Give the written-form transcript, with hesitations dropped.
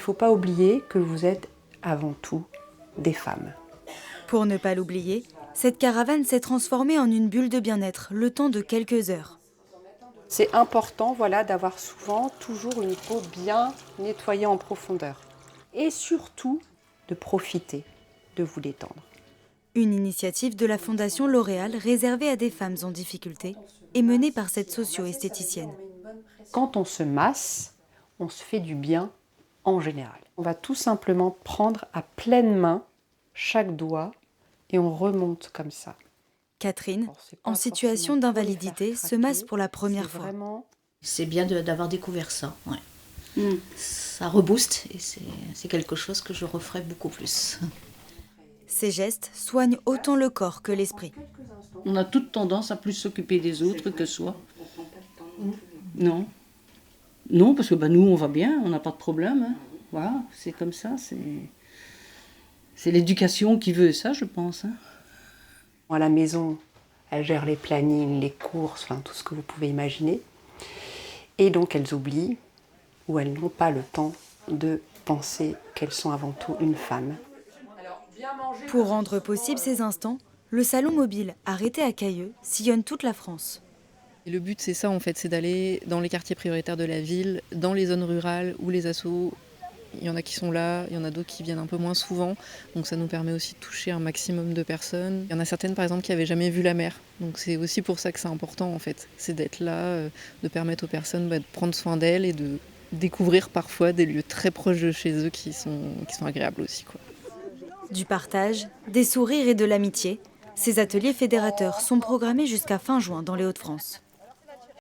Il ne faut pas oublier que vous êtes avant tout des femmes. Pour ne pas l'oublier, cette caravane s'est transformée en une bulle de bien-être le temps de quelques heures. C'est important d'avoir souvent toujours une peau bien nettoyée en profondeur. Et surtout, de profiter, de vous détendre. Une initiative de la Fondation L'Oréal réservée à des femmes en difficulté et menée par cette socio-esthéticienne. Quand on se masse, on se fait du bien en général. On va tout simplement prendre à pleine main chaque doigt et on remonte comme ça. Catherine, Alors, c'est pas en situation forcément pour les d'invalidité, faire se masse craquer, pour la première c'est fois. vraiment... C'est bien d'avoir découvert ça. Ouais. Ça rebooste et c'est quelque chose que je referai beaucoup plus. Ces gestes soignent autant le corps que l'esprit. On a toute tendance à plus s'occuper des autres que soi. Non. Non, parce que nous, on va bien, on n'a pas de problème. Hein. Voilà, c'est comme ça. C'est l'éducation qui veut ça, je pense. Hein. À la maison, elles gèrent les plannings, les courses, tout ce que vous pouvez imaginer. Et donc elles oublient ou elles n'ont pas le temps de penser qu'elles sont avant tout une femme. Pour rendre possible ces instants, le salon mobile arrêté à Cailleux sillonne toute la France. Et le but, c'est ça en fait, c'est d'aller dans les quartiers prioritaires de la ville, dans les zones rurales où les assos, il y en a qui sont là, il y en a d'autres qui viennent un peu moins souvent. Donc ça nous permet aussi de toucher un maximum de personnes. Il y en a certaines par exemple qui n'avaient jamais vu la mer. Donc c'est aussi pour ça que c'est important en fait, c'est d'être là, de permettre aux personnes de prendre soin d'elles et de découvrir parfois des lieux très proches de chez eux qui sont agréables aussi, quoi. Du partage, des sourires et de l'amitié, ces ateliers fédérateurs sont programmés jusqu'à fin juin dans les Hauts-de-France.